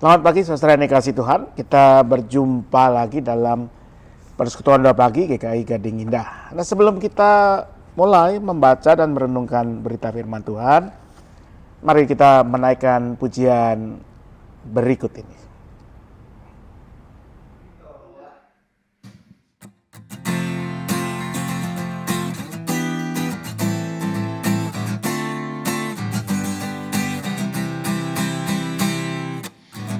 Selamat pagi saudara yang dikasihi Tuhan. Kita berjumpa lagi dalam persekutuan doa pagi GKI Gading Indah. Nah, sebelum kita mulai membaca dan merenungkan berita firman Tuhan, mari kita menaikkan pujian berikut ini.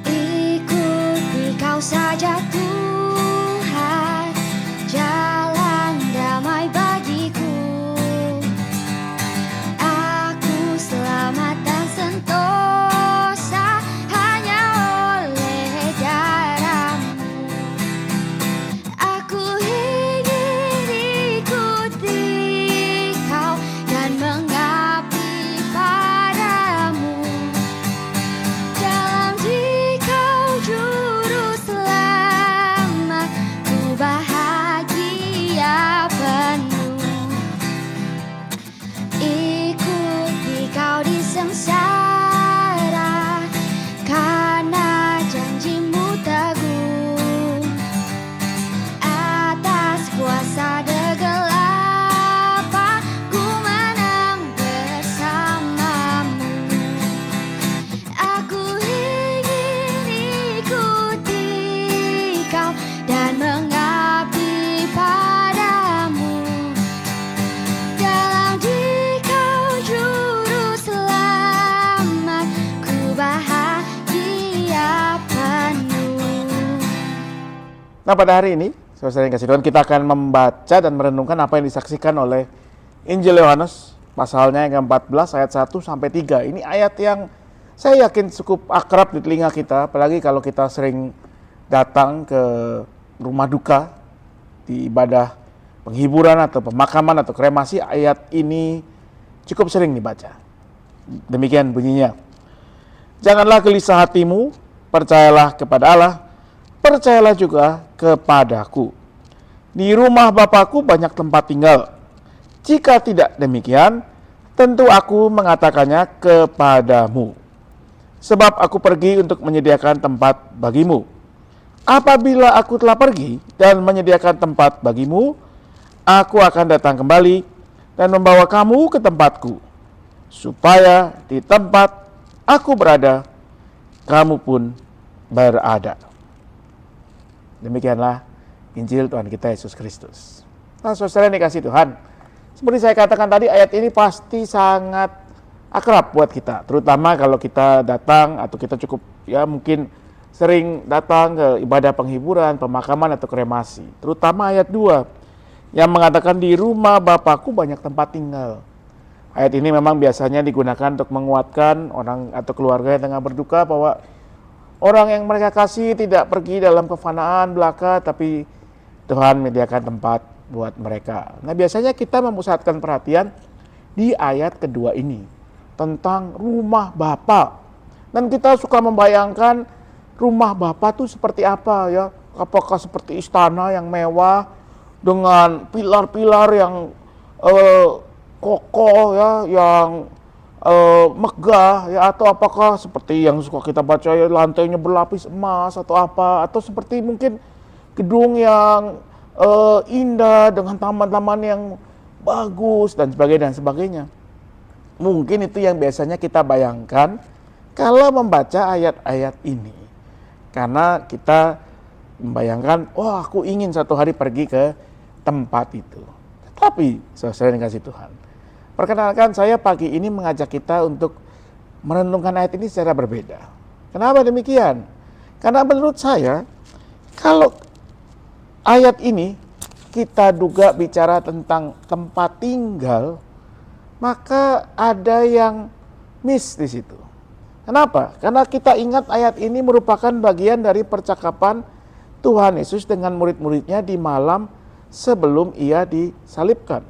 Ikuti kau saja Tuhan, jalan damai bagiku. Aku selamat dan sentosa hanya oleh darah-Mu. Aku ingin ikuti kau dan mengabdi padamu. Dalam Dikau juru selamat, ku bahagia penuh. Ikuti kau di sengsara, karena janji-Mu teguh. Atas kuasa kegelapan, ku menang bersama-Mu. Aku ingin ikuti kau dan mengabdi padamu. Dalam Dikau juru selamat, ku bahagia penuh. Nah, pada hari ini, saudara yang kasih Tuhan, kita akan membaca dan merenungkan apa yang disaksikan oleh Injil Yohanes, pasalnya yang ke-14 ayat 1 sampai 3. Ini ayat yang saya yakin cukup akrab di telinga kita, apalagi kalau kita sering datang ke rumah duka di ibadah penghiburan atau pemakaman atau kremasi. Ayat ini cukup sering dibaca. Demikian bunyinya. Janganlah gelisah hatimu, percayalah kepada Allah, percayalah juga kepadaku. Di rumah Bapakku banyak tempat tinggal. Jika tidak demikian, tentu aku mengatakannya kepadamu. Sebab aku pergi untuk menyediakan tempat bagimu. Apabila aku telah pergi dan menyediakan tempat bagimu, aku akan datang kembali dan membawa kamu ke tempatku, supaya di tempat aku berada, kamu pun berada. Demikianlah Injil Tuhan kita Yesus Kristus. Nah, saudara yang dikasihi Tuhan, seperti saya katakan tadi, ayat ini pasti sangat akrab buat kita, terutama kalau kita datang atau kita cukup mungkin sering datang ke ibadah penghiburan, pemakaman atau kremasi. Terutama ayat 2 yang mengatakan di rumah Bapakku banyak tempat tinggal. Ayat ini memang biasanya digunakan untuk menguatkan orang atau keluarga yang tengah berduka bahwa orang yang mereka kasih tidak pergi dalam kefanaan belaka, tapi Tuhan menyediakan tempat buat mereka. Nah, biasanya kita memusatkan perhatian di ayat kedua ini tentang rumah Bapa. Dan kita suka membayangkan rumah Bapa itu seperti apa ya? Apakah seperti istana yang mewah dengan pilar-pilar yang kokoh ya, yang megah ya, atau apakah seperti yang suka kita baca ya, lantainya berlapis emas atau apa, atau seperti mungkin gedung yang indah dengan taman-taman yang bagus dan sebagainya. Mungkin itu yang biasanya kita bayangkan kalau membaca ayat-ayat ini, karena kita membayangkan, aku ingin satu hari pergi ke tempat itu. Tapi saudara yang kasih Tuhan, perkenalkan saya pagi ini mengajak kita untuk merenungkan ayat ini secara berbeda. Kenapa demikian? Karena menurut saya, kalau ayat ini kita duga bicara tentang tempat tinggal, maka ada yang miss di situ. Kenapa? Karena kita ingat ayat ini merupakan bagian dari percakapan Tuhan Yesus dengan murid-muridnya di malam sebelum ia disalibkan.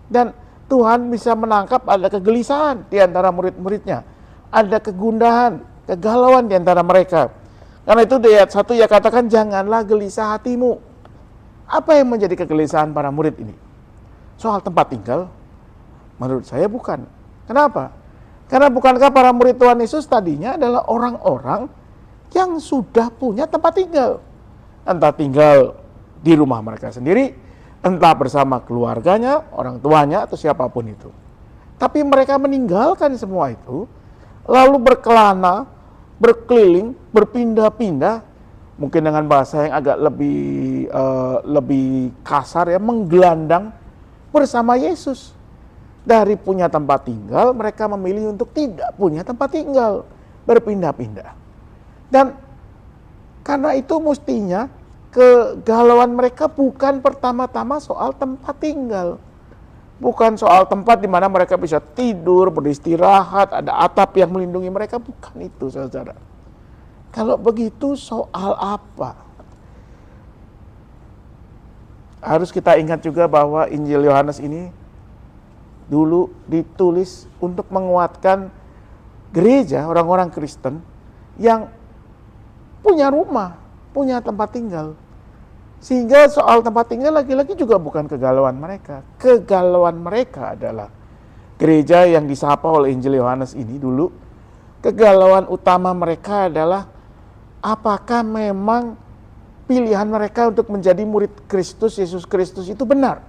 Dan Tuhan bisa menangkap ada kegelisahan di antara murid-muridnya. Ada kegundahan, kegalauan di antara mereka. Karena itu di ayat 1 ia katakan, janganlah gelisah hatimu. Apa yang menjadi kegelisahan para murid ini? Soal tempat tinggal? Menurut saya bukan. Kenapa? Karena bukankah para murid Tuhan Yesus tadinya adalah orang-orang yang sudah punya tempat tinggal. Entah tinggal di rumah mereka sendiri, entah bersama keluarganya, orang tuanya, atau siapapun itu. Tapi mereka meninggalkan semua itu, lalu berkelana, berkeliling, berpindah-pindah, mungkin dengan bahasa yang agak lebih kasar ya, menggelandang bersama Yesus. Dari punya tempat tinggal, mereka memilih untuk tidak punya tempat tinggal, berpindah-pindah. Dan karena itu mestinya kegalauan mereka bukan pertama-tama soal tempat tinggal. Bukan soal tempat di mana mereka bisa tidur, beristirahat, ada atap yang melindungi mereka. Bukan itu, saudara. Kalau begitu soal apa? Harus kita ingat juga bahwa Injil Yohanes ini dulu ditulis untuk menguatkan gereja, orang-orang Kristen yang punya rumah, punya tempat tinggal. Sehingga soal tempat tinggal lagi-lagi juga bukan kegalauan mereka. Kegalauan mereka adalah gereja yang disapa oleh Injil Yohanes ini dulu. Kegalauan utama mereka adalah apakah memang pilihan mereka untuk menjadi murid Kristus, Yesus Kristus itu benar.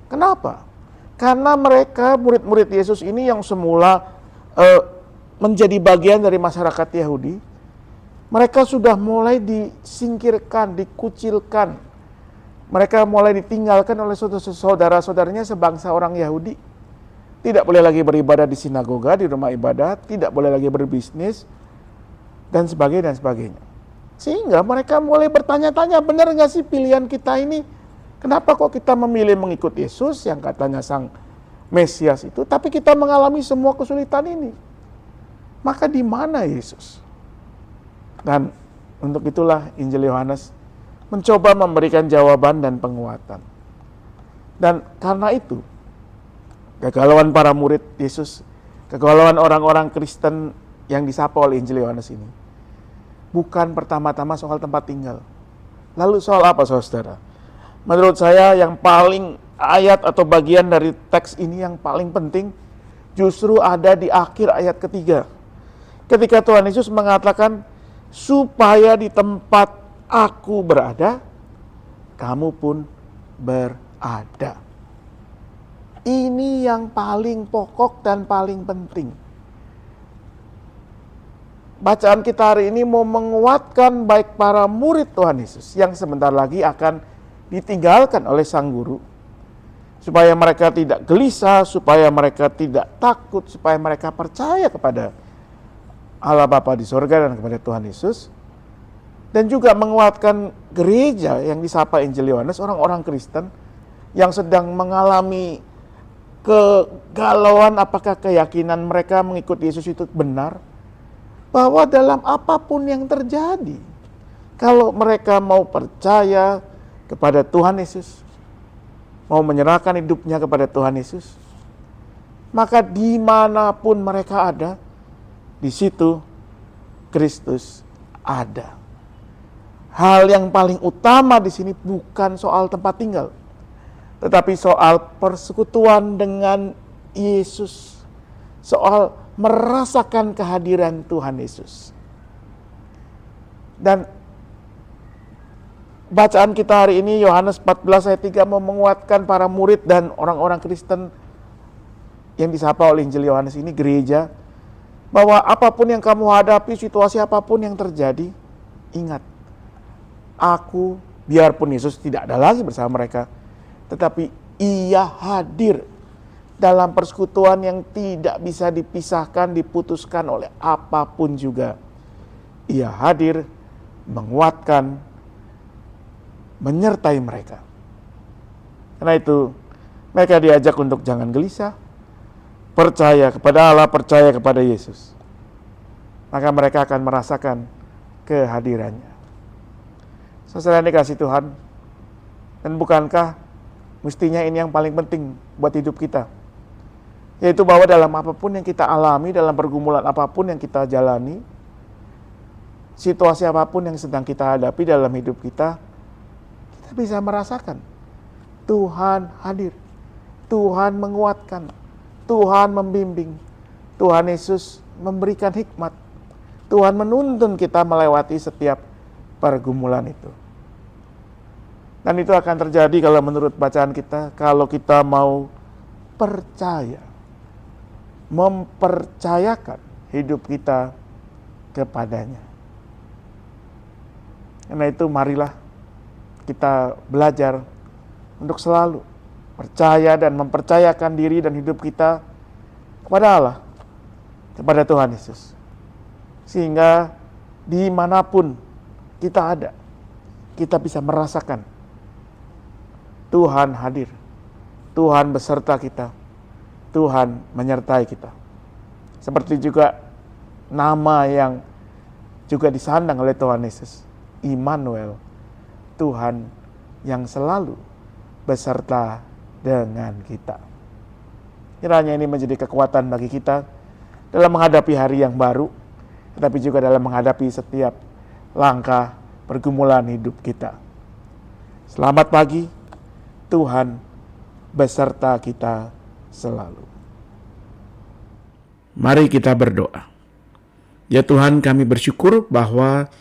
Kenapa? Karena mereka murid-murid Yesus ini yang semula menjadi bagian dari masyarakat Yahudi, mereka sudah mulai disingkirkan, dikucilkan. Mereka mulai ditinggalkan oleh saudara-saudaranya sebangsa orang Yahudi. Tidak boleh lagi beribadah di sinagoga, di rumah ibadat, tidak boleh lagi berbisnis, dan sebagainya, dan sebagainya. Sehingga mereka mulai bertanya-tanya, benar nggak sih pilihan kita ini? Kenapa kok kita memilih mengikut Yesus yang katanya sang Mesias itu, tapi kita mengalami semua kesulitan ini? Maka di mana Yesus? Dan untuk itulah Injil Yohanes mencoba memberikan jawaban dan penguatan. Dan karena itu, kegalauan para murid Yesus, kegalauan orang-orang Kristen yang disapa oleh Injil Yohanes ini, bukan pertama-tama soal tempat tinggal. Lalu soal apa, saudara? Menurut saya yang paling ayat atau bagian dari teks ini yang paling penting justru ada di akhir ayat ketiga. Ketika Tuhan Yesus mengatakan, supaya di tempat aku berada, kamu pun berada. Ini yang paling pokok dan paling penting. Bacaan kita hari ini mau menguatkan baik para murid Tuhan Yesus yang sebentar lagi akan ditinggalkan oleh sang guru, supaya mereka tidak gelisah, supaya mereka tidak takut, supaya mereka percaya kepada Allah Bapa di sorga dan kepada Tuhan Yesus. Dan juga menguatkan gereja yang disapa Injil Yohanes, orang-orang Kristen yang sedang mengalami kegalauan apakah keyakinan mereka mengikut Yesus itu benar, bahwa dalam apapun yang terjadi, kalau mereka mau percaya kepada Tuhan Yesus, mau menyerahkan hidupnya kepada Tuhan Yesus, maka dimanapun mereka ada, di situ Kristus ada. Hal yang paling utama di sini bukan soal tempat tinggal, tetapi soal persekutuan dengan Yesus, soal merasakan kehadiran Tuhan Yesus. Dan bacaan kita hari ini Yohanes 14 ayat 3 mau menguatkan para murid dan orang-orang Kristen yang disapa oleh Injil Yohanes ini, gereja, bahwa apapun yang kamu hadapi, situasi apapun yang terjadi, ingat, aku, biarpun Yesus tidak ada lagi bersama mereka, tetapi Ia hadir dalam persekutuan yang tidak bisa dipisahkan, diputuskan oleh apapun juga. Ia hadir, menguatkan, menyertai mereka. Karena itu, mereka diajak untuk jangan gelisah, percaya kepada Allah, percaya kepada Yesus. Maka mereka akan merasakan kehadirannya. Saudara dikasih Tuhan, dan bukankah mestinya ini yang paling penting buat hidup kita? Yaitu bahwa dalam apapun yang kita alami, dalam pergumulan apapun yang kita jalani, situasi apapun yang sedang kita hadapi dalam hidup kita, kita bisa merasakan Tuhan hadir, Tuhan menguatkan, Tuhan membimbing, Tuhan Yesus memberikan hikmat, Tuhan menuntun kita melewati setiap pergumulan itu. Dan itu akan terjadi kalau menurut bacaan kita, kalau kita mau percaya, mempercayakan hidup kita kepadanya. Karena itu marilah kita belajar untuk selalu percaya dan mempercayakan diri dan hidup kita kepada Allah, kepada Tuhan Yesus. Sehingga dimanapun kita ada, kita bisa merasakan Tuhan hadir, Tuhan beserta kita, Tuhan menyertai kita. Seperti juga nama yang juga disandang oleh Tuhan Yesus, Immanuel, Tuhan yang selalu beserta dengan kita. Kiranya ini menjadi kekuatan bagi kita dalam menghadapi hari yang baru, tetapi juga dalam menghadapi setiap langkah pergumulan hidup kita. Selamat pagi, Tuhan beserta kita selalu. Mari kita berdoa. Ya Tuhan, kami bersyukur bahwa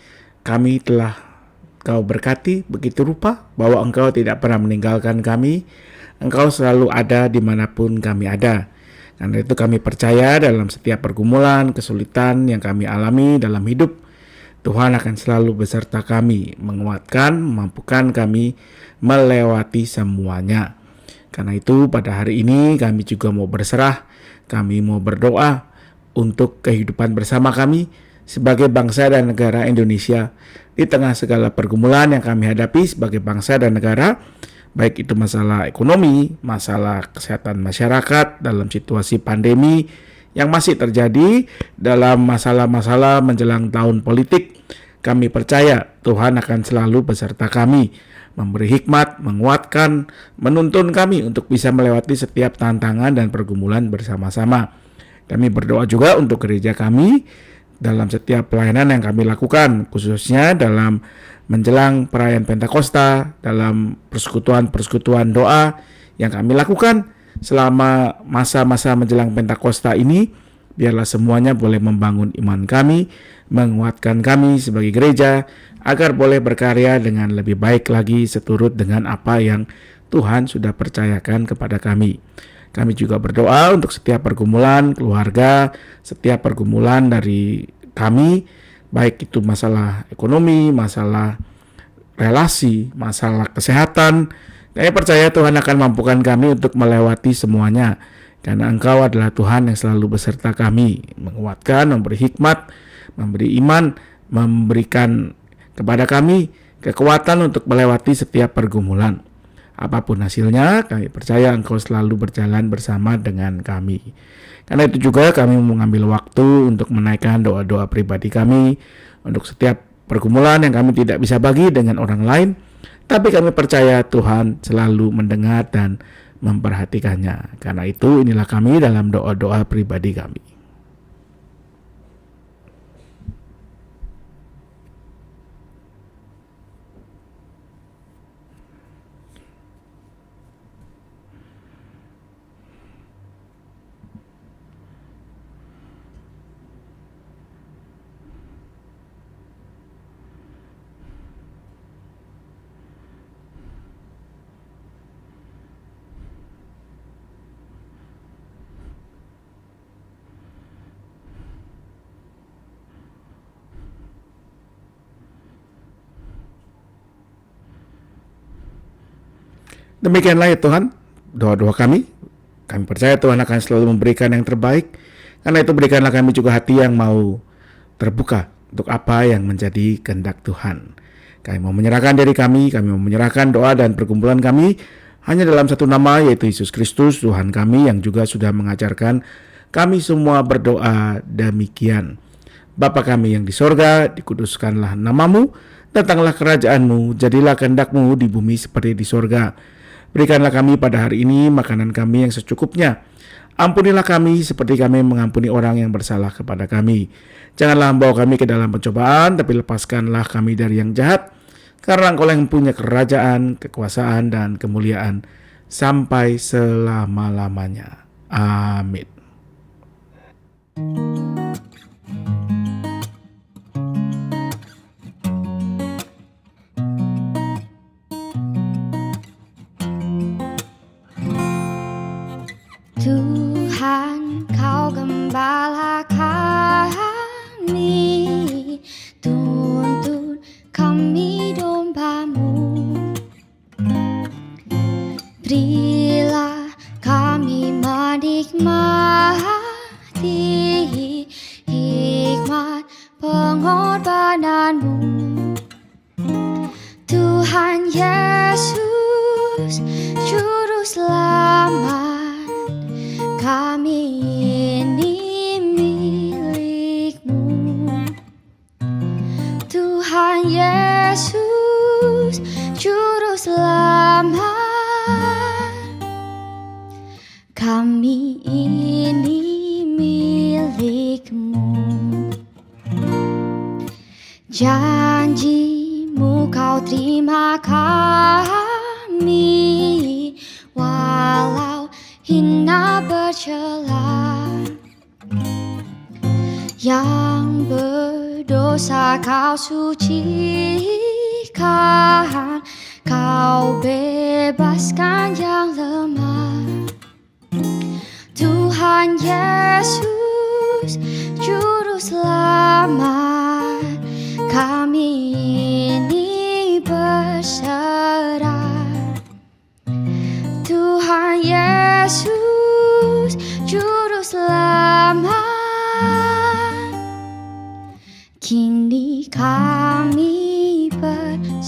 kami telah Kau berkati begitu rupa, bahwa Engkau tidak pernah meninggalkan kami. Engkau selalu ada dimanapun kami ada. Karena itu kami percaya dalam setiap pergumulan, kesulitan yang kami alami dalam hidup, Tuhan akan selalu beserta kami, menguatkan, memampukan kami melewati semuanya. Karena itu pada hari ini kami juga mau berserah, kami mau berdoa untuk kehidupan bersama kami sebagai bangsa dan negara Indonesia di tengah segala pergumulan yang kami hadapi sebagai bangsa dan negara, baik itu masalah ekonomi, masalah kesehatan masyarakat dalam situasi pandemi yang masih terjadi, dalam masalah-masalah menjelang tahun politik. Kami percaya Tuhan akan selalu beserta kami, memberi hikmat, menguatkan, menuntun kami untuk bisa melewati setiap tantangan dan pergumulan bersama-sama. Kami berdoa juga untuk gereja kami dalam setiap pelayanan yang kami lakukan, khususnya dalam menjelang perayaan Pentakosta, dalam persekutuan-persekutuan doa yang kami lakukan selama masa-masa menjelang Pentakosta ini. Biarlah semuanya boleh membangun iman kami, menguatkan kami sebagai gereja, agar boleh berkarya dengan lebih baik lagi seturut dengan apa yang Tuhan sudah percayakan kepada kami. Kami juga berdoa untuk setiap pergumulan keluarga, setiap pergumulan dari kami, baik itu masalah ekonomi, masalah relasi, masalah kesehatan. Kami percaya Tuhan akan mampukan kami untuk melewati semuanya, karena Engkau adalah Tuhan yang selalu beserta kami, menguatkan, memberi hikmat, memberi iman, memberikan kepada kami kekuatan untuk melewati setiap pergumulan. Apapun hasilnya, kami percaya Engkau selalu berjalan bersama dengan kami. Karena itu juga kami mengambil waktu untuk menaikkan doa-doa pribadi kami untuk setiap pergumulan yang kami tidak bisa bagi dengan orang lain, tapi kami percaya Tuhan selalu mendengar dan memperhatikannya. Karena itu inilah kami dalam doa-doa pribadi kami. Demikianlah ya Tuhan, doa-doa kami. Kami percaya Tuhan akan selalu memberikan yang terbaik. Karena itu berikanlah kami juga hati yang mau terbuka untuk apa yang menjadi kehendak Tuhan. Kami mau menyerahkan diri kami mau menyerahkan doa dan pergumulan kami hanya dalam satu nama, yaitu Yesus Kristus, Tuhan kami yang juga sudah mengajarkan kami semua berdoa demikian. Bapa kami yang di sorga, dikuduskanlah namamu, datanglah kerajaanmu, jadilah kehendak-mu di bumi seperti di sorga. Berikanlah kami pada hari ini makanan kami yang secukupnya. Ampunilah kami seperti kami mengampuni orang yang bersalah kepada kami. Janganlah membawa kami ke dalam pencobaan, tapi lepaskanlah kami dari yang jahat. Karena Engkau yang punya kerajaan, kekuasaan, dan kemuliaan sampai selama-lamanya. Amin. pengorbananmu. Tuhan Yesus, Juru Selamat, kami ini milik-Mu. Tuhan Yesus, Juru Selamat, kami ini milik-Mu. Janji-Mu Kau terima kami, walau hina bercela. Yang berdosa Kau sucikan, Kau bebaskan yang lemah. Tuhan Yesus, Juru Selamat, kami ini berserah. Tuhan Yesus, Juru Selamat, kini kami berserah.